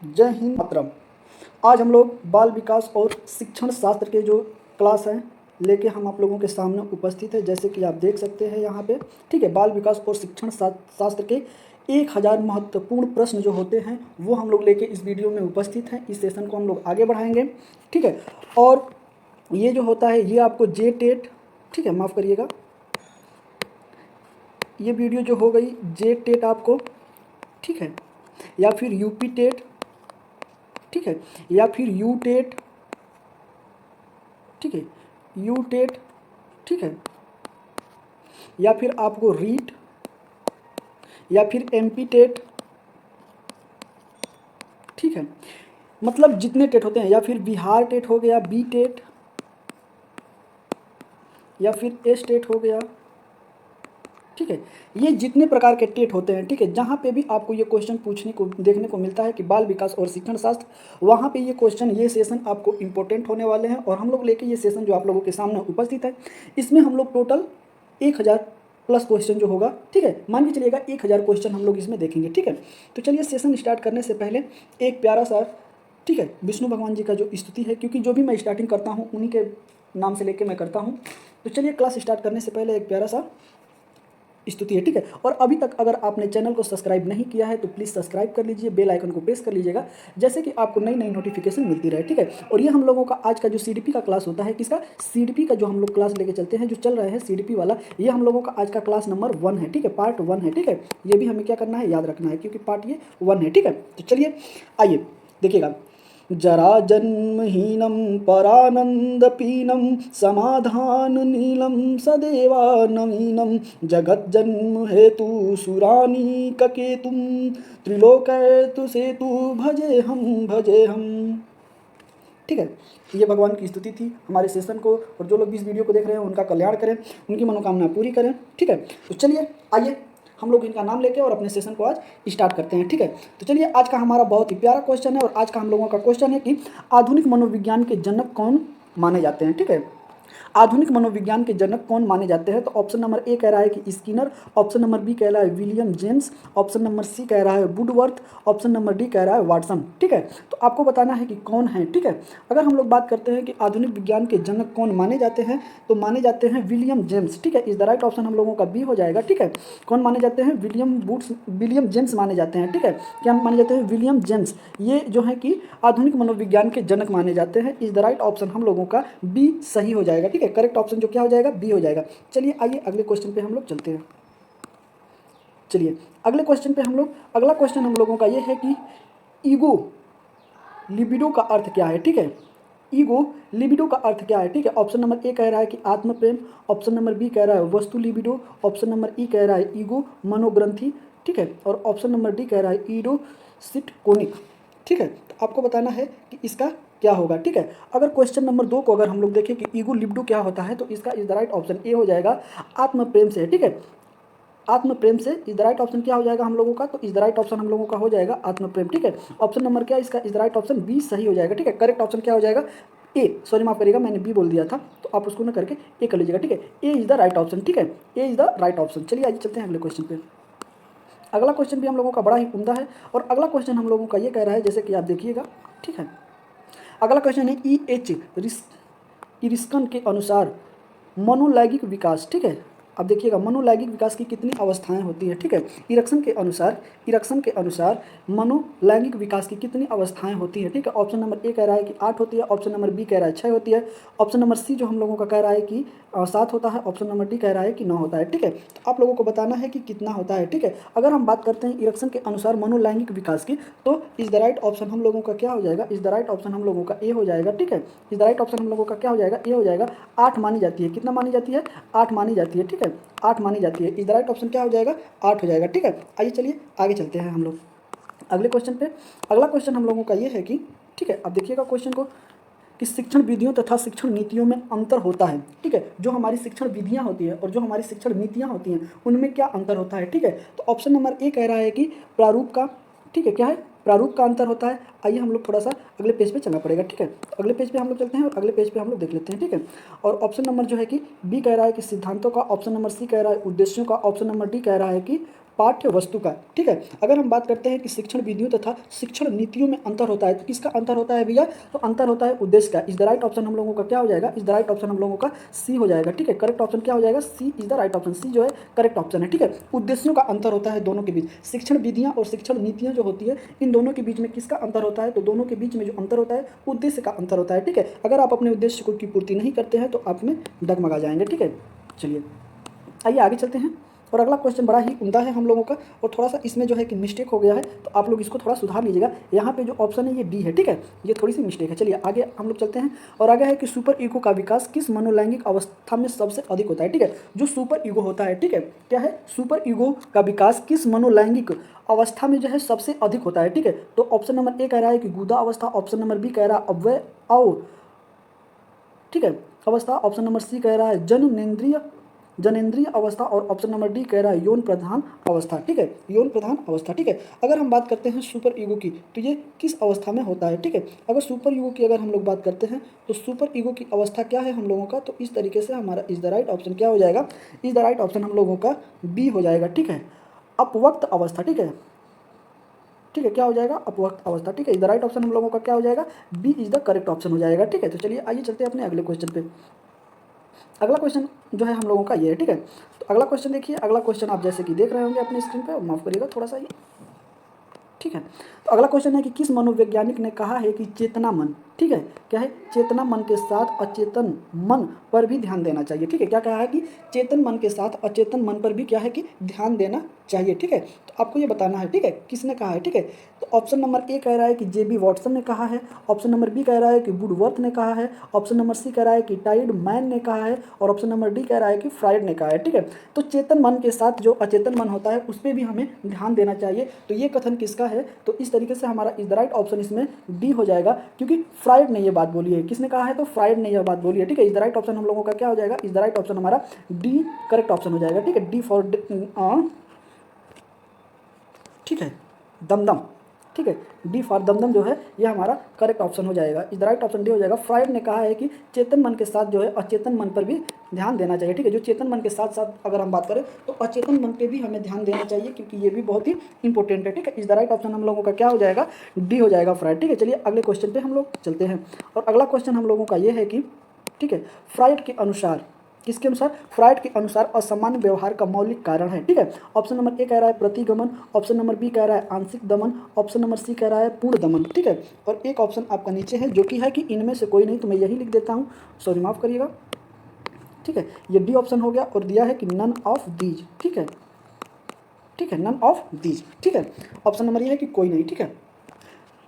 जय हिंद मातरम। आज हम लोग बाल विकास और शिक्षण शास्त्र के जो क्लास हैं लेके हम आप लोगों के सामने उपस्थित है। जैसे कि आप देख सकते हैं यहाँ पे, ठीक है, बाल विकास और शिक्षण शास्त्र के 1000 महत्वपूर्ण प्रश्न जो होते हैं वो हम लोग लेके इस वीडियो में उपस्थित हैं। इस सेशन को हम लोग आगे बढ़ाएंगे, ठीक है। और ये जो होता है ये आपको जे टेट, ठीक है, माफ़ करिएगा, ये वीडियो जो हो गई जे टेट आपको, ठीक है, या फिर यूपी टेट, ठीक है, या फिर यू टेट, ठीक है, यू टेट, ठीक है, या फिर आपको रीट, या फिर एमपी टेट, ठीक है, मतलब जितने टेट होते हैं, या फिर बिहार टेट हो गया, बी टेट, या फिर एस टेट हो गया, ठीक है। ये जितने प्रकार के टेट होते हैं, ठीक है, जहाँ पे भी आपको ये क्वेश्चन पूछने को देखने को मिलता है कि बाल विकास और शिक्षण शास्त्र, वहाँ पे ये क्वेश्चन, ये सेशन आपको इंपॉर्टेंट होने वाले हैं। और हम लोग लेके ये सेशन जो आप लोगों के सामने उपस्थित है, इसमें हम लोग टोटल 1000 प्लस क्वेश्चन जो होगा, ठीक है, मान के चलिएगा 1000 क्वेश्चन हम लोग इसमें देखेंगे, ठीक है। तो चलिए सेशन स्टार्ट करने से पहले एक प्यारा सा, ठीक है, विष्णु भगवान जी का जो स्तुति है, क्योंकि जो भी मैं स्टार्टिंग करता हूँ उन्हीं के नाम से लेके मैं करता हूँ। तो चलिए क्लास स्टार्ट करने से पहले एक प्यारा सा स्तुति है, ठीक है। और अभी तक अगर आपने चैनल को सब्सक्राइब नहीं किया है तो प्लीज़ सब्सक्राइब कर लीजिए, बेल आइकन को प्रेस कर लीजिएगा, जैसे कि आपको नई नई नोटिफिकेशन मिलती रहे, ठीक है। और ये हम लोगों का आज का जो सीडीपी का क्लास होता है, किसका, सीडीपी का जो हम लोग क्लास लेके चलते हैं, जो चल रहा है सीडीपी वाला, ये हम लोगों का आज का क्लास नंबर 1 है, ठीक है, पार्ट 1 है, ठीक है। ये भी हमें क्या करना है, याद रखना है, क्योंकि पार्ट ये 1 है, ठीक है। तो चलिए आइए देखिएगा। जरा जन्महीनं परानंदपीनं समाधान नीलं सदेवानवीनं जगज्जन्म हेतु सुरानीककेतुं त्रिलोकैतु सेतु भजे हम, ठीक है। ये भगवान की स्तुति थी हमारे सेशन को, और जो लोग भी इस वीडियो को देख रहे हैं उनका कल्याण करें, उनकी मनोकामना पूरी करें, ठीक है। तो चलिए आइए हम लोग इनका नाम लेके और अपने सेशन को आज स्टार्ट करते हैं, ठीक है। तो चलिए आज का हमारा बहुत ही प्यारा क्वेश्चन है, और आज का हम लोगों का क्वेश्चन है कि आधुनिक मनोविज्ञान के जनक कौन माने जाते हैं, ठीक है। आधुनिक मनोविज्ञान के जनक कौन माने जाते हैं? तो ऑप्शन नंबर ए कह रहा है कि स्किनर, ऑप्शन नंबर बी कह रहा है William James, option number C कह रहा है वुडवर्थ, ऑप्शन नंबर डी कह रहा है वाटसन, ठीक है। तो आपको बताना है कि कौन है, ठीक है। अगर हम लोग बात करते हैं कि आधुनिक विज्ञान के जनक कौन माने जाते हैं, तो माने जाते हैं विलियम जेम्स, ठीक है। इज द राइट ऑप्शन हम लोगों का बी हो जाएगा, ठीक है। कौन माने जाते हैं? विलियम जेम्स माने जाते हैं, ठीक है। क्या माने जाते हैं? विलियम जेम्स, ये जो है कि आधुनिक मनोविज्ञान के जनक माने जाते हैं। इज द राइट ऑप्शन हम लोगों का बी सही हो जाएगा, ठीक है। करेक्ट ऑप्शन जो क्या हो जाएगा, बी हो जाएगा। चलिए आइए अगले क्वेश्चन पे हम लोग चलते हैं। चलिए अगले क्वेश्चन पे हम लोग, अगला क्वेश्चन हम लोगों का ये है कि ईगो लिबिडो का अर्थ क्या है, ठीक है। ईगो लिबिडो का अर्थ क्या है, ठीक है। ऑप्शन नंबर ए कह रहा है कि आत्म प्रेम, ऑप्शन नंबर बी कह रहा है वस्तु लिबिडो, ऑप्शन नंबर ई कह रहा है ईगो मनोग्रंथि, ठीक है, और ऑप्शन नंबर डी कह रहा है ईडो सिटकोनिक, ठीक है। तो आपको बताना है कि इसका क्या होगा, ठीक है। अगर क्वेश्चन नंबर 2 को अगर हम लोग देखें कि ईगो लिबिडो क्या होता है, तो इसका is the right option A हो जाएगा, आत्म प्रेम से, ठीक है। आत्म प्रेम से इज द राइट ऑप्शन क्या हो जाएगा हम लोगों का, तो इज द राइट ऑप्शन हम लोगों का हो जाएगा आत्म प्रेम, ठीक है। ऑप्शन नंबर क्या इसका is the right option B सही हो जाएगा, ठीक है। करेक्ट ऑप्शन क्या हो जाएगा, ए, सॉरी माफ करिएगा मैंने बी बोल दिया था, तो आप उसको ना करके ए कर लीजिएगा, ठीक है। ए इज द राइट ऑप्शन, ठीक है, ए इज द राइट ऑप्शन। चलिए आइए चलते हैं अगले क्वेश्चन पे। अगला क्वेश्चन भी हम लोगों का बड़ा ही उम्दा है, और अगला क्वेश्चन हम लोगों का ये कह रहा है, जैसे कि आप देखिएगा, ठीक है। अगला क्वेश्चन है ई एच इरिस्कन के अनुसार मनोलैंगिक विकास, ठीक है। अब देखिएगा मनोलैंगिक विकास की कितनी अवस्थाएं होती हैं, ठीक है। इरक्सन के अनुसार मनोलैंगिक विकास की कितनी अवस्थाएं होती हैं, ठीक है। ऑप्शन नंबर ए कह रहा है कि 8 होती है, ऑप्शन नंबर बी कह रहा है 6 होती है, ऑप्शन नंबर सी जो हम लोगों का कह रहा है कि 7 होता है, ऑप्शन नंबर डी कह रहा है कि 9 होता है, ठीक है। तो आप लोगों को बताना है कि कितना होता है, ठीक है। अगर हम बात करते हैं इरक्सन के अनुसार मनोलैंगिक विकास की, तो इज द राइट ऑप्शन हम लोगों का क्या हो जाएगा, इज द राइट ऑप्शन हम लोगों का ए हो जाएगा, ठीक है। इज द राइट ऑप्शन हम लोगों का क्या हो जाएगा, ए हो जाएगा। 8 मानी जाती है, कितना मानी जाती है, 8 मानी जाती है, ठीक है, 8 मानी जाती है। इज द राइट ऑप्शन क्या हो जाएगा, 8 हो जाएगा, ठीक है। आइए चलिए आगे चलते हैं हम लोग अगले क्वेश्चन पे। अगला क्वेश्चन हम लोगों का ये है कि, ठीक है, अब देखिएगा क्वेश्चन को, कि शिक्षण विधियों तथा शिक्षण नीतियों में अंतर होता है, ठीक है। जो हमारी शिक्षण विधियां होती है और जो हमारी शिक्षण नीतियां होती हैं उनमें क्या अंतर होता है, ठीक है। तो ऑप्शन नंबर ए कह रहा है कि प्रारूप का, ठीक है, क्या है, प्रारूप का अंतर होता है। आइए हम लोग थोड़ा सा अगले पेज पे चलना पड़ेगा, ठीक है। अगले पेज पे हम लोग चलते हैं और अगले पेज पे हम लोग देख लेते हैं, ठीक है। और ऑप्शन नंबर जो है कि बी कह रहा है कि सिद्धांतों का, ऑप्शन नंबर सी कह रहा है उद्देश्यों का, ऑप्शन नंबर डी कह रहा है कि पाठ्य वस्तु का, ठीक है। अगर हम बात करते हैं कि शिक्षण विधियों तथा शिक्षण नीतियों में अंतर होता है, तो किसका अंतर होता है भैया? तो अंतर होता है उद्देश्य का। इज द राइट ऑप्शन हम लोगों का क्या हो जाएगा? इज द राइट ऑप्शन हम लोगों का सी हो जाएगा, ठीक है। करेक्ट ऑप्शन क्या हो जाएगा? सी इज द राइट ऑप्शन। सी जो है करेक्ट ऑप्शन है, ठीक है। उद्देश्यों का अंतर होता है दोनों के बीच। शिक्षण विधियां और शिक्षण नीतियां जो होती है, इन दोनों के बीच में किसका अंतर होता है? तो दोनों के बीच में जो अंतर होता है उद्देश्य का अंतर होता है, ठीक है। अगर आप अपने उद्देश्य को की पूर्ति नहीं करते हैं तो आप में डगमगा जाएंगे, ठीक है। चलिए आइए आगे चलते हैं। और अगला क्वेश्चन बड़ा ही उम्दा है हम लोगों का, और थोड़ा सा इसमें जो है कि मिस्टेक हो गया है, तो आप लोग इसको थोड़ा सुधार लीजिएगा। यहाँ पे जो ऑप्शन है ये डी है, ठीक है। ये थोड़ी सी मिस्टेक है। चलिए आगे हम लोग चलते हैं। और आगे है कि सुपर ईगो का विकास किस मनोलैंगिक अवस्था में सबसे अधिक होता है, ठीक है। जो सुपर ईगो होता है, ठीक है, क्या है? सुपर ईगो का विकास किस मनोलैंगिक अवस्था में जो है सबसे अधिक होता है, ठीक है। तो ऑप्शन नंबर ए कह रहा है कि गुदा अवस्था, ऑप्शन नंबर बी कह रहा है अव्यय ठीक है अवस्था, ऑप्शन नंबर सी कह रहा है जनेंद्रिय अवस्था, और ऑप्शन नंबर डी कह रहा है यौन प्रधान अवस्था, ठीक है। यौन प्रधान अवस्था, ठीक है। अगर हम बात करते हैं सुपर ईगो की, तो ये किस अवस्था में होता है, ठीक है। अगर सुपर ईगो की अगर हम लोग बात करते हैं, तो सुपर ईगो की अवस्था क्या है हम लोगों का? तो इस तरीके से हमारा इज द राइट ऑप्शन क्या हो जाएगा? इज द राइट ऑप्शन हम लोगों का बी हो जाएगा, ठीक है। अपवक्त अवस्था, ठीक है, ठीक है। क्या हो जाएगा? अपवक्त अवस्था, ठीक है। इज द राइट ऑप्शन हम लोगों का क्या हो जाएगा? B is the correct option हो जाएगा, ठीक है। तो चलिए आइए चलते हैं अपने अगले क्वेश्चन पे। अगला क्वेश्चन जो है हम लोगों का ये है, ठीक है। तो अगला क्वेश्चन देखिए, अगला क्वेश्चन आप जैसे कि देख रहे होंगे अपनी स्क्रीन पे, माफ करिएगा थोड़ा सा ये, ठीक है। तो अगला क्वेश्चन है कि किस मनोवैज्ञानिक ने कहा है कि चेतना मन, ठीक है, क्या है? चेतना मन के साथ अचेतन मन पर भी ध्यान देना चाहिए, ठीक है। क्या कहा है कि चेतन मन के साथ अचेतन मन पर भी क्या है कि ध्यान देना चाहिए, ठीक है। तो आपको ये बताना है, ठीक है, किसने कहा है, ठीक है। तो ऑप्शन नंबर ए कह रहा है कि जेबी वॉटसन ने कहा है, ऑप्शन नंबर बी कह रहा है कि वुडवर्थ ने कहा है, ऑप्शन नंबर सी कह रहा है कि टाइड मैन ने कहा है, और ऑप्शन नंबर डी कह रहा है कि फ्राइड ने कहा है, ठीक है। तो चेतन मन के साथ जो अचेतन मन होता है उस पर भी हमें ध्यान देना चाहिए। तो ये कथन किसका है? तो इस तरीके से हमारा इज द राइट ऑप्शन इसमें डी हो जाएगा, क्योंकि फ्राइड ने ये बात बोली है। किसने कहा है? तो फ्राइड ने यह बात बोली है, ठीक है। इज द राइट ऑप्शन हम लोगों का क्या हो जाएगा? इज द राइट ऑप्शन हमारा डी करेक्ट ऑप्शन हो जाएगा, ठीक है। डी फॉर ठीक है दमदम, ठीक है। डी फॉर दमदम जो है ये हमारा करेक्ट ऑप्शन हो जाएगा। Is the right option D हो जाएगा। फ्राइड ने कहा है कि चेतन मन के साथ जो है अचेतन मन पर भी ध्यान देना चाहिए, ठीक है। जो चेतन मन के साथ साथ अगर हम बात करें तो अचेतन मन पे भी हमें ध्यान देना चाहिए, क्योंकि ये भी बहुत ही इंपॉर्टेंट है, ठीक है। इज द राइट ऑप्शन हम लोगों का क्या हो जाएगा? डी हो जाएगा, फ्राइड, ठीक है। चलिए अगले क्वेश्चन पे हम लोग चलते हैं। और अगला क्वेश्चन हम लोगों का ये है कि, ठीक है, फ्राइड के अनुसार, किसके अनुसार? फ्राइड के अनुसार असामान्य व्यवहार का मौलिक कारण है, ठीक है। ऑप्शन नंबर ए कह रहा है प्रतिगमन, ऑप्शन नंबर बी कह रहा है आंशिक दमन, ऑप्शन नंबर सी कह रहा है पूर्ण दमन, ठीक है। और एक ऑप्शन आपका नीचे है जो कि है कि इनमें से कोई नहीं, तो मैं यही लिख देता हूँ, सॉरी माफ करिएगा, ठीक है। ये डी ऑप्शन हो गया, और दिया है कि नन ऑफ दीज, ठीक है, ठीक है, नन ऑफ दीज, ठीक है। ऑप्शन नंबर ये है कि कोई नहीं, ठीक है।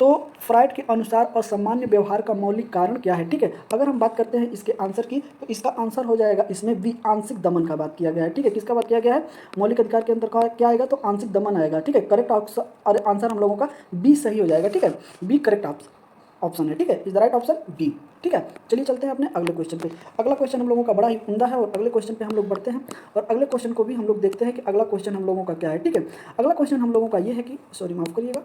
तो फ्राइड के अनुसार असामान्य व्यवहार का मौलिक कारण क्या है, ठीक है। अगर हम बात करते हैं इसके आंसर की, तो इसका आंसर हो जाएगा इसमें बी, आंशिक दमन का बात किया गया है, ठीक है। किसका बात किया गया है? मौलिक अधिकार के अंदर क्या आएगा? तो आंशिक दमन आएगा, ठीक है। करेक्ट आंसर हम लोगों का बी सही हो जाएगा, ठीक है। बी करेक्ट ऑप्शन है, ठीक है। Is the right option B, ठीक है। चलिए चलते हैं अपने अगले क्वेश्चन पे। अगला क्वेश्चन हम लोगों का बड़ा ही उम्दा है, और अगले क्वेश्चन पे हम लोग बढ़ते हैं, और अगले क्वेश्चन को भी हम लोग देखते हैं कि अगला क्वेश्चन हम लोगों का क्या है, ठीक है। अगला क्वेश्चन हम लोगों का ये है कि, सॉरी माफ करिएगा,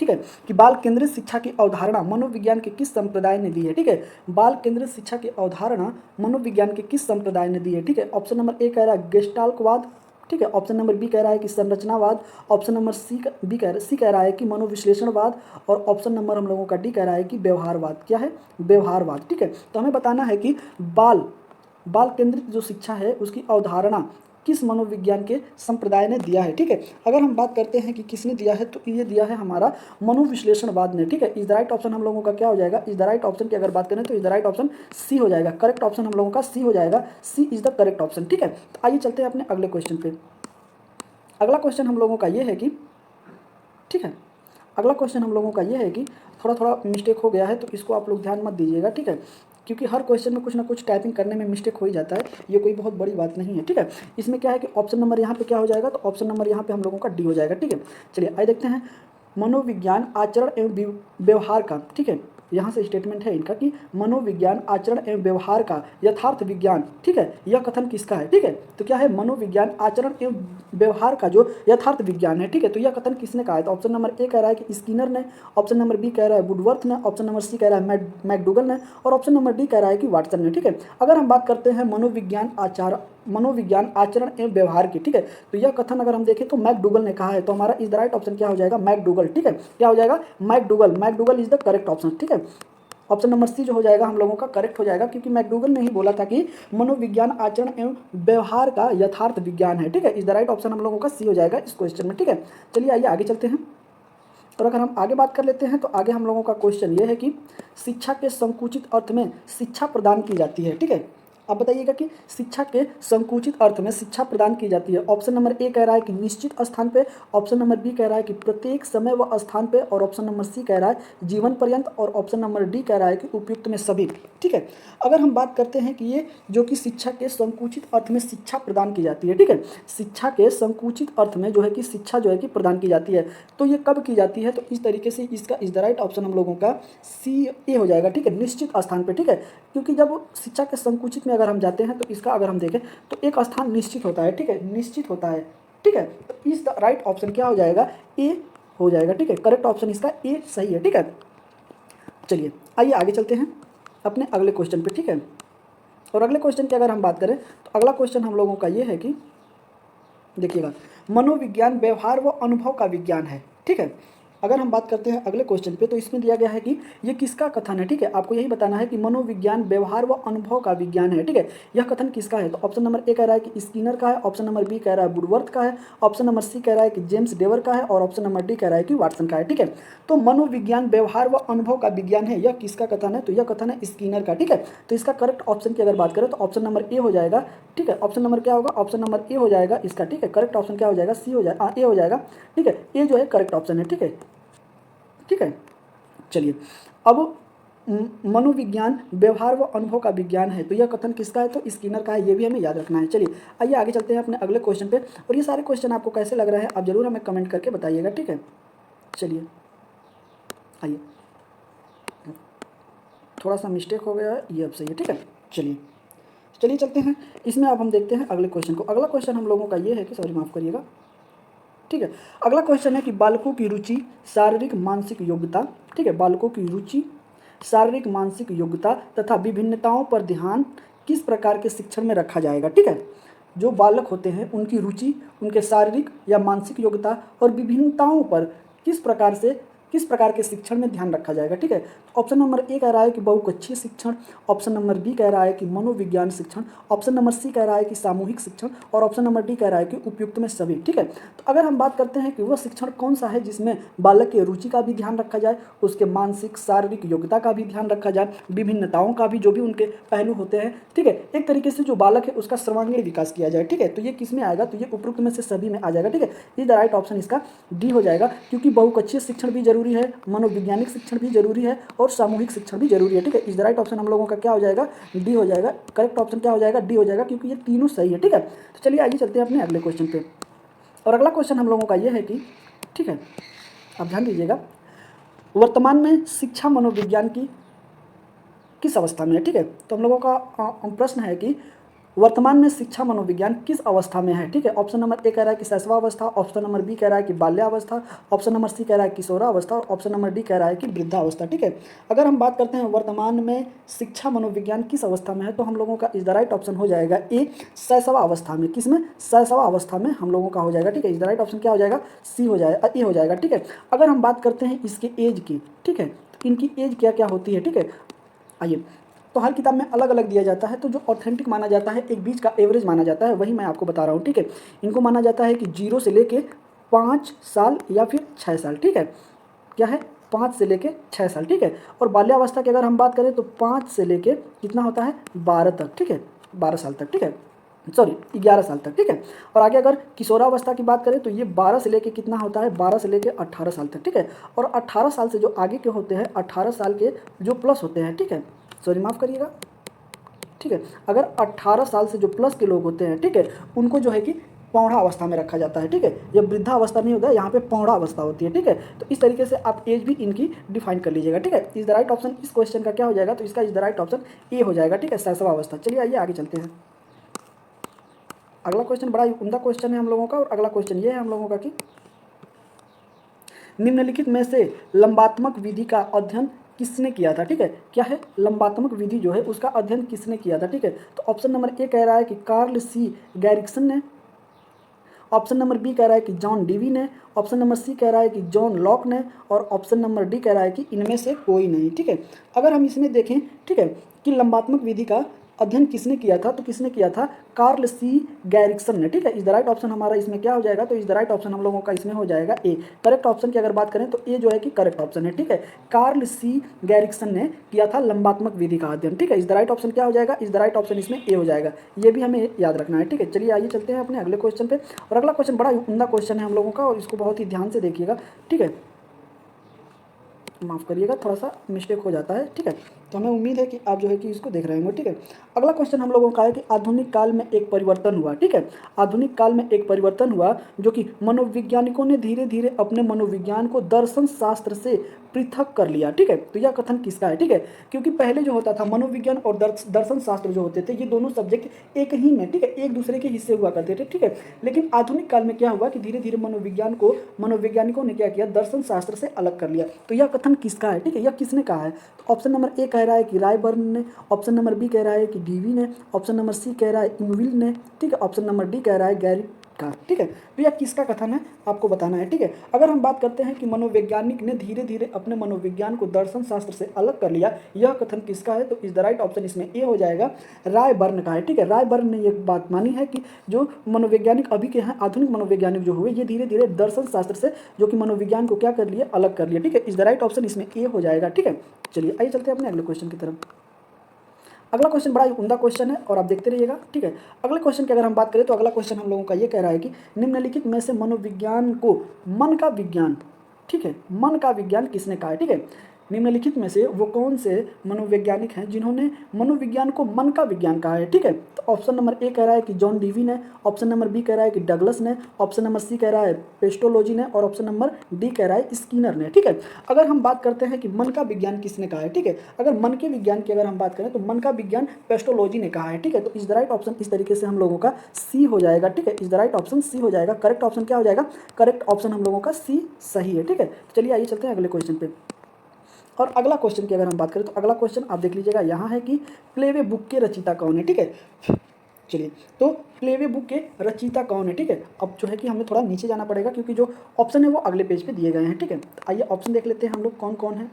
ठीक है, कि बाल केंद्रित शिक्षा की अवधारणा मनोविज्ञान के किस संप्रदाय ने दी है, ठीक है। बाल केंद्रित शिक्षा की अवधारणा मनोविज्ञान के किस संप्रदाय ने दी है, ठीक है। ऑप्शन नंबर ए कह रहा है गेस्टाल्टवाद, ठीक है। ऑप्शन नंबर बी कह रहा है कि संरचनावाद, ऑप्शन नंबर सी कह रहा है कि मनोविश्लेषणवाद, और ऑप्शन नंबर हम लोगों का डी कह रहा है कि व्यवहारवाद। क्या है? व्यवहारवाद, ठीक है। तो हमें बताना है कि बाल केंद्रित जो शिक्षा है उसकी अवधारणा किस मनोविज्ञान के संप्रदाय ने दिया है, ठीक है। अगर हम बात करते हैं कि किसने दिया है, तो ये दिया है हमारा मनोविश्लेषणवाद ने, ठीक है। इज द राइट ऑप्शन हम लोगों का क्या हो जाएगा? इज द राइट ऑप्शन की अगर बात करें तो is the right option C हो जाएगा। करेक्ट ऑप्शन हम लोगों का सी हो जाएगा। सी इज द करेक्ट ऑप्शन, ठीक है। तो आइए चलते हैं अपने अगले क्वेश्चन पे। अगला क्वेश्चन हम लोगों का ये है कि, ठीक है, अगला क्वेश्चन हम लोगों का ये है कि थोड़ा थोड़ा मिस्टेक हो गया है, तो इसको आप लोग ध्यान मत दीजिएगा, ठीक है, क्योंकि हर क्वेश्चन में कुछ ना कुछ टाइपिंग करने में मिस्टेक हो ही जाता है, ये कोई बहुत बड़ी बात नहीं है, ठीक है। इसमें क्या है कि ऑप्शन नंबर यहाँ पे क्या हो जाएगा? तो ऑप्शन नंबर यहाँ पे हम लोगों का डी हो जाएगा, ठीक है। चलिए आइए देखते हैं। मनोविज्ञान आचरण एवं व्यवहार का, ठीक है, यहाँ से स्टेटमेंट है इनका कि मनोविज्ञान आचरण एवं व्यवहार का यथार्थ विज्ञान, ठीक है। यह कथन किसका है, ठीक है। तो क्या है? मनोविज्ञान आचरण एवं व्यवहार का जो यथार्थ विज्ञान है, ठीक है। तो यह कथन किसने कहा है? तो ऑप्शन नंबर ए कह रहा है कि स्किनर ने, ऑप्शन नंबर बी कह रहा है वुडवर्थ ने, ऑप्शन नंबर सी कह रहा है मैकडूगल ने, और ऑप्शन नंबर डी कह रहा है कि वाटसन ने, ठीक है। अगर हम बात करते हैं मनोविज्ञान मनोविज्ञान आचरण एवं व्यवहार की, ठीक है। तो यह कथन अगर हम देखें तो मैकडूगल ने कहा है, तो हमारा इज द राइट ऑप्शन क्या हो जाएगा, मैकडूगल, ठीक है। क्या हो जाएगा, McDougall, McDougall is the correct option, ठीक है। ऑप्शन नंबर सी जो हो जाएगा हम लोगों का करेक्ट हो जाएगा, क्योंकि मैकडूगल ने ही बोला था कि मनोविज्ञान आचरण एवं व्यवहार का यथार्थ विज्ञान है, ठीक है। इज द राइट ऑप्शन हम लोगों का सी हो जाएगा इस क्वेश्चन में, ठीक है। चलिए आइए आगे चलते हैं, और अगर हम आगे बात कर लेते हैं तो आगे हम लोगों का क्वेश्चन ये है कि शिक्षा के संकुचित अर्थ में शिक्षा प्रदान की जाती है, ठीक है। अब बताइएगा कि शिक्षा के संकुचित अर्थ में शिक्षा प्रदान की जाती है। ऑप्शन नंबर ए कह रहा है कि निश्चित स्थान पे, ऑप्शन नंबर बी कह रहा है कि प्रत्येक समय व स्थान पे, और ऑप्शन नंबर सी कह रहा है जीवन पर्यंत, और ऑप्शन नंबर डी कह रहा है कि उपयुक्त में सभी, ठीक है। अगर हम बात करते हैं कि ये जो कि शिक्षा के संकुचित अर्थ में शिक्षा प्रदान की जाती है, ठीक है, शिक्षा के संकुचित अर्थ में जो है कि शिक्षा जो है कि प्रदान की जाती है, तो ये कब की जाती है, तो इस तरीके से इसका इज द राइट ऑप्शन हम लोगों का सी ए हो जाएगा, ठीक है, निश्चित स्थान पे, ठीक है। क्योंकि जब शिक्षा के संकुचित में अगर हम जाते हैं तो इसका अगर हम देखें तो एक स्थान निश्चित होता है, ठीक है, निश्चित होता है, ठीक है। तो इस द राइट ऑप्शन क्या हो जाएगा, ए हो जाएगा, ठीक है। करेक्ट ऑप्शन इसका ए सही है, ठीक है। चलिए आइए आगे चलते हैं अपने अगले क्वेश्चन पे, ठीक है। और अगले क्वेश्चन की अगर हम बात करें तो अगला क्वेश्चन हम लोगों का ये है कि देखिएगा, मनोविज्ञान व्यवहार व अनुभव का विज्ञान है, ठीक है। अगर हम बात करते हैं अगले क्वेश्चन पे तो इसमें दिया गया है कि ये किसका कथन है, ठीक है। आपको यही बताना है कि मनोविज्ञान व्यवहार व अनुभव का विज्ञान है, ठीक है। यह कथन किसका है, तो ऑप्शन नंबर ए कह रहा है कि स्किनर का है, ऑप्शन नंबर बी कह रहा है वुडवर्थ का है, ऑप्शन नंबर सी कह रहा है कि जेम्स डेवर का है, और ऑप्शन नंबर डी कह रहा है कि वाटसन का है, ठीक है। तो मनोविज्ञान व्यवहार व अनुभव का विज्ञान है, यह किसका कथन है, तो यह कथन है स्किनर का, ठीक है। तो इसका करेक्ट ऑप्शन की अगर बात करें तो ऑप्शन नंबर ए हो जाएगा, ठीक है। ऑप्शन नंबर क्या होगा, ऑप्शन नंबर ए हो जाएगा इसका, ठीक है। करेक्ट ऑप्शन क्या हो जाएगा, सी हो जाएगा, ए हो जाएगा, ठीक है। ए जो है करेक्ट ऑप्शन है, ठीक है, ठीक है। चलिए अब मनोविज्ञान व्यवहार व अनुभव का विज्ञान है, तो यह कथन किसका है, तो स्किनर का है, ये भी हमें याद रखना है। चलिए आइए आगे चलते हैं अपने अगले क्वेश्चन पे, और ये सारे क्वेश्चन आपको कैसे लग रहे हैं आप जरूर हमें कमेंट करके बताइएगा, ठीक है। चलिए आइए, थोड़ा सा मिस्टेक हो गया है, ये अब सही है, ठीक है। चलिए चलिए चलते हैं इसमें, अब हम देखते हैं अगले क्वेश्चन को। अगला क्वेश्चन हम लोगों का ये है कि, सॉरी माफ़ करिएगा, ठीक है। अगला क्वेश्चन है कि बालकों की रुचि शारीरिक मानसिक योग्यता, ठीक है, बालकों की रुचि शारीरिक मानसिक योग्यता तथा विभिन्नताओं पर ध्यान किस प्रकार के शिक्षण में रखा जाएगा, ठीक है। जो बालक होते हैं उनकी रुचि, उनके शारीरिक या मानसिक योग्यता और विभिन्नताओं पर किस प्रकार के शिक्षण में ध्यान रखा जाएगा, ठीक है। ऑप्शन नंबर ए कह रहा है कि बहुकक्षीय शिक्षण, ऑप्शन नंबर बी कह रहा है कि मनोविज्ञान शिक्षण, ऑप्शन नंबर सी कह रहा है कि सामूहिक शिक्षण, और ऑप्शन नंबर डी कह रहा है कि उपयुक्त में सभी, ठीक है। तो अगर हम बात करते हैं कि वह शिक्षण कौन सा है जिसमें बालक की रुचि का भी ध्यान रखा जाए, उसके मानसिक शारीरिक योग्यता का भी ध्यान रखा जाए, विभिन्नताओं का भी जो भी उनके पहलू होते हैं, ठीक है, एक तरीके से जो बालक है उसका सर्वांगीण विकास किया जाए, ठीक है। तो ये किस में आएगा, तो ये उपयुक्त में से सभी में आ जाएगा, ठीक है। इज द राइट ऑप्शन इसका डी हो जाएगा, क्योंकि बहुकक्षीय शिक्षण भी जरूरी है, मनोवैज्ञानिक शिक्षण भी जरूरी है, और सामूहिक शिक्षण भी जरूरी है, ठीक है। इज द राइट ऑप्शन हम लोगों का क्या हो जाएगा, डी हो जाएगा। करेक्ट ऑप्शन क्या हो जाएगा, डी हो जाएगा, क्योंकि ये तीनों सही है, ठीक है। तो चलिए आइए चलते हैं अपने अगले क्वेश्चन पे, और अगला क्वेश्चन हम लोगों का ये है कि, ठीक है, आप ध्यान दीजिएगा, वर्तमान में शिक्षा मनोविज्ञान की किस अवस्था में है, ठीक है। तो हम लोगों का प्रश्न है कि वर्तमान में शिक्षा मनोविज्ञान किस अवस्था में है, ठीक है। ऑप्शन नंबर ए कह रहा है कि शैशवावस्था, ऑप्शन नंबर बी कह रहा है कि बाल्यावस्था, ऑप्शन नंबर सी कह रहा है किशोरावस्था, और ऑप्शन नंबर डी कह रहा है कि वृद्धावस्था, ठीक है। अगर हम बात करते हैं वर्तमान में शिक्षा मनोविज्ञान किस अवस्था में है, तो हम लोगों का इज द राइट ऑप्शन हो जाएगा ए, शैशवावस्था में। किस में, शैशवावस्था में हम लोगों का हो जाएगा, ठीक है। इज द राइट ऑप्शन क्या हो जाएगा, सी हो जाएगा, ए हो जाएगा, ठीक है। अगर हम बात करते हैं इसके एज की, ठीक है, इनकी एज क्या क्या होती है, ठीक है। आइए, तो हर किताब में अलग अलग दिया जाता है, तो जो ऑथेंटिक माना जाता है, एक बीच का एवरेज माना जाता है, वही मैं आपको बता रहा हूँ, ठीक है। इनको माना जाता है कि 0 से लेके 5 साल या फिर 6 साल, ठीक है। क्या है, 5 से लेके 6 साल, ठीक है। और बाल्यावस्था की अगर हम बात करें तो 5 से लेके कितना होता है, 12 तक, ठीक है, 12 साल तक, ठीक है, सॉरी 11 साल तक, ठीक है। और आगे अगर किशोरावस्था की बात करें तो ये 12 से लेके कितना होता है, 12 से लेके 18 साल तक, ठीक है। और 18 साल से जो आगे के होते हैं, 18 साल के जो प्लस होते हैं, ठीक है, सॉरी माफ़ करिएगा, ठीक है। अगर 18 साल से जो प्लस के लोग होते हैं, ठीक है, उनको जो है कि पौढ़ा अवस्था में रखा जाता है, ठीक है। ये वृद्धा अवस्था नहीं होता है, यहाँ पे पौढ़ा अवस्था होती है, ठीक है। तो इस तरीके से आप एज भी इनकी डिफाइन कर लीजिएगा, ठीक है। इज द राइट ऑप्शन इस क्वेश्चन का क्या हो जाएगा, तो इसका is the right option A हो जाएगा, ठीक है, शैशवावस्था। चलिए आइए आगे चलते हैं। अगला क्वेश्चन बड़ा उम्दा क्वेश्चन है हम लोगों का, और अगला क्वेश्चन ये है हम लोगों का कि निम्नलिखित में से लंबात्मक विधि का अध्ययन किसने किया था, ठीक है, क्या है, लंबात्मक विधि जो है उसका अध्ययन किसने किया था, ठीक है। तो ऑप्शन नंबर ए कह रहा है कि कार्ल सी गैरिक्सन ने, ऑप्शन नंबर बी कह रहा है कि जॉन डीवी ने, ऑप्शन नंबर सी कह रहा है कि जॉन लॉक ने, और ऑप्शन नंबर डी कह रहा है कि इनमें से कोई नहीं, ठीक है। अगर हम इसमें देखें, ठीक है, कि लंबात्मक विधि का अध्ययन किसने किया था, तो किसने किया था, कार्ल सी गैरिक्सन ने, ठीक है। इज द राइट ऑप्शन हमारा इसमें क्या हो जाएगा, तो इज द राइट ऑप्शन हम लोगों का इसमें हो जाएगा ए। करेक्ट ऑप्शन की अगर बात करें तो ए जो है कि करेक्ट ऑप्शन है, ठीक है। कार्ल सी गैरिक्सन ने किया था लंबात्मक विधि का अध्ययन, ठीक है। इज द राइट ऑप्शन क्या हो जाएगा, इज द राइट ऑप्शन इसमें ए हो जाएगा। ये भी हमें याद रखना है, ठीक है। चलिए आइए चलते हैं अपने अगले क्वेश्चन पे। और अगला क्वेश्चन बड़ा उम्दा क्वेश्चन है हम लोगों का, और इसको बहुत ही ध्यान से देखिएगा, ठीक है। माफ़ करिएगा, थोड़ा सा मिस्टेक हो जाता है, ठीक है। तो हमें उम्मीद है कि आप जो है कि इसको देख रहे होंगे, ठीक है। अगला क्वेश्चन हम लोगों का है कि आधुनिक काल में एक परिवर्तन हुआ, ठीक है। आधुनिक काल में एक परिवर्तन हुआ जो कि मनोवैज्ञानिकों ने धीरे धीरे अपने मनोविज्ञान को दर्शन शास्त्र से पृथक कर लिया, ठीक है। तो यह कथन किसका है, ठीक है। क्योंकि पहले जो होता था मनोविज्ञान और दर्शन शास्त्र जो होते थे, ये दोनों सब्जेक्ट एक ही में, ठीक है, एक दूसरे के हिस्से हुआ करते थे, ठीक है। लेकिन आधुनिक काल में क्या हुआ कि धीरे धीरे मनोवैज्ञानिकों ने क्या किया, दर्शन शास्त्र से अलग कर लिया। तो यह कथन किसका है, ठीक है, यह किसने कहा है। तो ऑप्शन नंबर ए कह रहा है कि रायबर्न ने, ऑप्शन नंबर बी कह रहा है कि डीवी ने, ऑप्शन नंबर सी कह रहा है इनविल ने, ठीक है, ऑप्शन नंबर डी कह रहा है गैरी का, ठीक है। तो यह किसका कथन है आपको बताना है, ठीक है। अगर हम बात करते हैं कि मनोवैज्ञानिक ने धीरे धीरे अपने मनोविज्ञान को दर्शन शास्त्र से अलग कर लिया, यह कथन किसका है, तो इज द राइट ऑप्शन इसमें ए हो जाएगा, रायबर्न का है, ठीक है। रायबर्न ने यह बात मानी है कि जो मनोवैज्ञानिक अभी के हैं, आधुनिक मनोवैज्ञानिक जो हुए, ये धीरे धीरे दर्शन शास्त्र से जो कि मनोविज्ञान को क्या कर लिए, अलग कर लिया, ठीक है। इज द राइट ऑप्शन इसमें ए हो जाएगा, ठीक है। चलिए आइए चलते हैं अपने अगले क्वेश्चन की तरफ। अगला क्वेश्चन बड़ा ही उम्दा क्वेश्चन है और आप देखते रहिएगा, ठीक है। अगले क्वेश्चन की अगर हम बात करें तो अगला क्वेश्चन हम लोगों का ये कह रहा है कि निम्नलिखित में से मनोविज्ञान को मन का विज्ञान, ठीक है, मन का विज्ञान किसने कहा है, ठीक है। निम्नलिखित में से वो कौन से मनोवैज्ञानिक हैं जिन्होंने मनोविज्ञान को मन का विज्ञान कहा है, ठीक है। तो ऑप्शन नंबर ए कह रहा है कि जॉन डीवी ने, ऑप्शन नंबर बी कह रहा है कि डगलस ने, ऑप्शन नंबर सी कह रहा है पेस्टोलॉजी ने, और ऑप्शन नंबर डी कह रहा है स्किनर ने, ठीक है। अगर हम बात करते हैं कि मन का विज्ञान किसने कहा है, ठीक है, अगर मन के विज्ञान की अगर हम बात करें तो मन का विज्ञान पेस्टोलॉजी ने कहा है, ठीक है। तो इज द राइट ऑप्शन इस तरीके से हम लोगों का सी हो जाएगा, ठीक है। Is the right option C हो जाएगा। करेक्ट ऑप्शन क्या हो जाएगा, करेक्ट ऑप्शन हम लोगों का सी सही है, ठीक है। चलिए आइए चलते हैं अगले क्वेश्चन पे। और अगला क्वेश्चन की अगर हम बात करें तो अगला क्वेश्चन आप देख लीजिएगा, यहाँ है कि प्लेवे बुक के रचयिता कौन है, ठीक है। चलिए, तो प्लेवे बुक के रचयिता कौन है, ठीक है। अब जो है कि हमें थोड़ा नीचे जाना पड़ेगा क्योंकि जो ऑप्शन है वो अगले पेज पे दिए गए हैं, ठीक है। तो आइए ऑप्शन देख लेते हैं हम लोग कौन कौन है,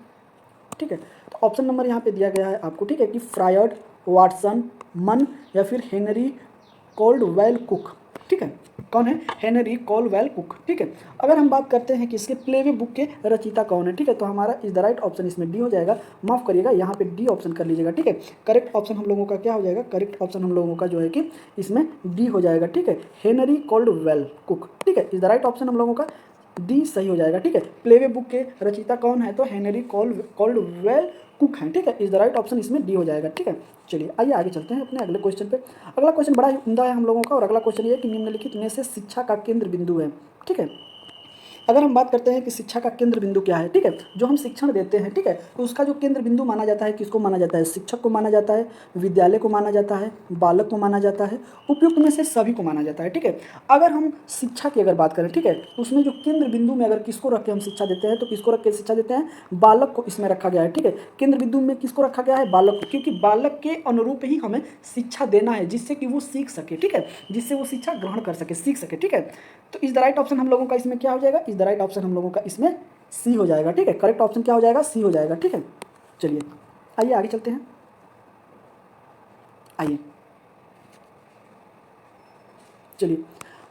ठीक है। तो ऑप्शन नंबर यहाँ पे दिया गया है आपको, ठीक है, कि फ्रायड, वाटसन, मन, या फिर हेनरी कोल्डवेल कुक, ठीक है। कौन है, हेनरी कोल्डवेल कुक, ठीक है। अगर हम बात करते हैं कि इसके प्लेवे बुक के रचयिता कौन है, ठीक है, तो हमारा इज द राइट ऑप्शन इसमें डी हो जाएगा। माफ़ करिएगा, यहाँ पे डी ऑप्शन कर लीजिएगा, ठीक है। करेक्ट ऑप्शन हम लोगों का क्या हो जाएगा, करेक्ट ऑप्शन हम लोगों का जो है कि इसमें डी हो जाएगा, ठीक है, हेनरी कोल्डवेल कुक, ठीक है। इज द राइट ऑप्शन हम लोगों का डी सही हो जाएगा, ठीक है। प्लेवे बुक के रचयिता कौन है, तो हेनरी कोल्डवेल कुक हैं, ठीक है। इज द राइट ऑप्शन इसमें डी हो जाएगा, ठीक है। चलिए आइए आगे चलते हैं अपने अगले क्वेश्चन पे। अगला क्वेश्चन बड़ा ही उम्दा है हम लोगों का, और अगला क्वेश्चन ये है कि निम्नलिखित में से शिक्षा का केंद्र बिंदु है, ठीक है। अगर हम बात करते हैं कि शिक्षा का केंद्र बिंदु क्या है, ठीक है, जो हम शिक्षण देते हैं, ठीक है, तो उसका जो केंद्र बिंदु माना जाता है, किसको माना जाता है, शिक्षक को माना जाता है, विद्यालय को माना जाता है, बालक को माना जाता है, उपयुक्त में से सभी को माना जाता है, ठीक है। अगर हम शिक्षा की अगर बात करें, ठीक है, तो उसमें जो केंद्र बिंदु में अगर किसको रख के हम शिक्षा देते हैं, तो किसको रख के शिक्षा देते हैं, बालक को इसमें रखा गया है, ठीक है। केंद्र बिंदु में किसको रखा गया है, बालक को, क्योंकि बालक के अनुरूप ही हमें शिक्षा देना है जिससे कि वो सीख सके, ठीक है, जिससे वो शिक्षा ग्रहण कर सके, सीख सके, ठीक है। तो इज द राइट ऑप्शन हम लोगों का इसमें क्या हो जाएगा, इज द राइट ऑप्शन हम लोगों का इसमें सी हो जाएगा, ठीक है। करेक्ट ऑप्शन क्या हो जाएगा, सी हो जाएगा, ठीक है। चलिए आइए आगे चलते हैं, आइए चलिए।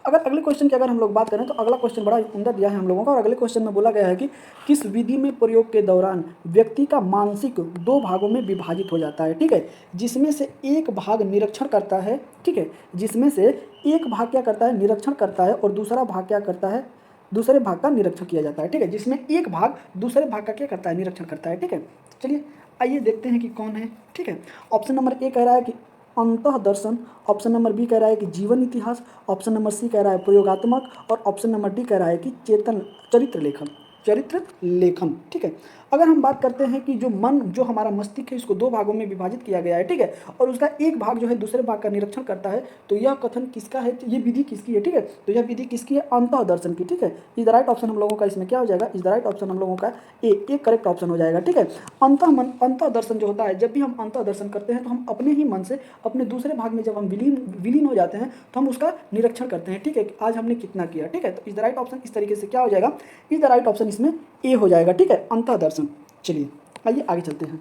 अगर अगले क्वेश्चन की अगर हम लोग बात करें तो अगला क्वेश्चन बड़ा उम्दा दिया है हम लोगों का, और अगले क्वेश्चन में बोला गया है कि किस विधि में प्रयोग के दौरान व्यक्ति का मानसिक दो भागों में विभाजित हो जाता है, ठीक है, जिसमें से एक भाग निरीक्षण करता है, ठीक है, जिसमें से एक भाग क्या करता है, निरीक्षण करता है, और दूसरा भाग क्या करता है, दूसरे भाग का निरीक्षण किया जाता है, ठीक है, जिसमें एक भाग दूसरे भाग का क्या करता है, निरीक्षण करता है, ठीक है। चलिए आइए देखते हैं कि कौन है, ठीक है। ऑप्शन नंबर ए कह रहा है कि अंतः दर्शन, ऑप्शन नंबर बी कह रहा है कि जीवन इतिहास, ऑप्शन नंबर सी कह रहा है प्रयोगात्मक, और ऑप्शन नंबर डी कह रहा है कि चरित्र लेखन। चरित्र लेखन। ठीक है, अगर हम बात करते हैं कि जो मन, जो हमारा मस्तिष्क है, इसको दो भागों में विभाजित किया गया है। ठीक है, और उसका एक भाग जो है दूसरे भाग का निरीक्षण करता है, तो यह कथन किसका है, ये विधि किसकी है। ठीक है, तो यह विधि किसकी है, अंतःदर्शन की। ठीक है, इज द राइट ऑप्शन हम लोगों का इसमें क्या हो जाएगा, इज द राइट ऑप्शन हम लोगों का एक करेक्ट ऑप्शन हो जाएगा। ठीक है, अंतःदर्शन जो होता है, जब भी हम अंतःदर्शन करते हैं तो हम अपने ही मन से अपने दूसरे भाग में जब हम विलीन हो जाते हैं तो हम उसका निरीक्षण करते हैं। ठीक है, आज हमने कितना किया। ठीक है, तो इज द राइट ऑप्शन इस तरीके से क्या हो जाएगा, इज द राइट ऑप्शन इसमें ए हो जाएगा। ठीक है, अंतःदर्शन। चलिए आइए आगे चलते हैं,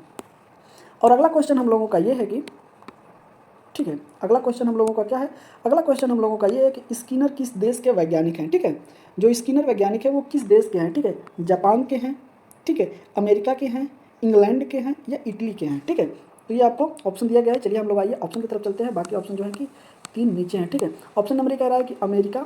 और अगला क्वेश्चन हम लोगों का ये है कि, ठीक है, अगला क्वेश्चन हम लोगों का क्या है, अगला क्वेश्चन हम लोगों का ये है कि स्किनर किस देश के वैज्ञानिक हैं। ठीक है, जो स्किनर वैज्ञानिक है वो किस देश के हैं। ठीक है, जापान के हैं, ठीक है, अमेरिका के हैं, इंग्लैंड के हैं, या इटली के हैं। ठीक है, तो ये आपको ऑप्शन दिया गया है। चलिए हम लोग आइए ऑप्शन की तरफ चलते हैं, बाकी ऑप्शन जो है कि 3 नीचे हैं। ठीक है, ऑप्शन नंबर कह रहा है कि अमेरिका,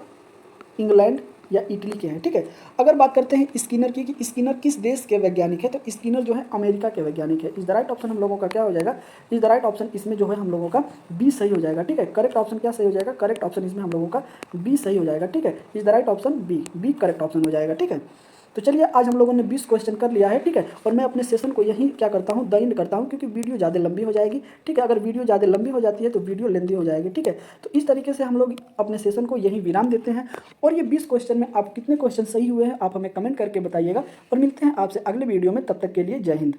इंग्लैंड या इटली के हैं। ठीक है, अगर बात करते हैं स्किनर की कि स्किनर किस देश के वैज्ञानिक है, तो स्किनर जो है अमेरिका के वैज्ञानिक है। इज द राइट ऑप्शन हम लोगों का क्या हो जाएगा, इज द राइट ऑप्शन इसमें जो है हम लोगों का बी सही हो जाएगा। ठीक है, करेक्ट ऑप्शन क्या सही हो जाएगा, करेक्ट ऑप्शन इसमें हम लोगों का बी सही हो जाएगा। ठीक है, is the right option B correct option हो जाएगा। ठीक है, तो चलिए आज हम लोगों ने 20 क्वेश्चन कर लिया है। ठीक है, और मैं अपने सेशन को यहीं क्या करता हूँ, द एंड करता हूँ, क्योंकि वीडियो ज़्यादा लंबी हो जाएगी। ठीक है, अगर वीडियो ज़्यादा लंबी हो जाती है तो वीडियो लेंदी हो जाएगी। ठीक है, तो इस तरीके से हम लोग अपने सेशन को यहीं विराम देते हैं। और ये 20 क्वेश्चन में आप कितने क्वेश्चन सही हुए हैं आप हमें कमेंट करके बताइएगा, और मिलते हैं आपसे अगले वीडियो में। तब तक के लिए जय हिंद।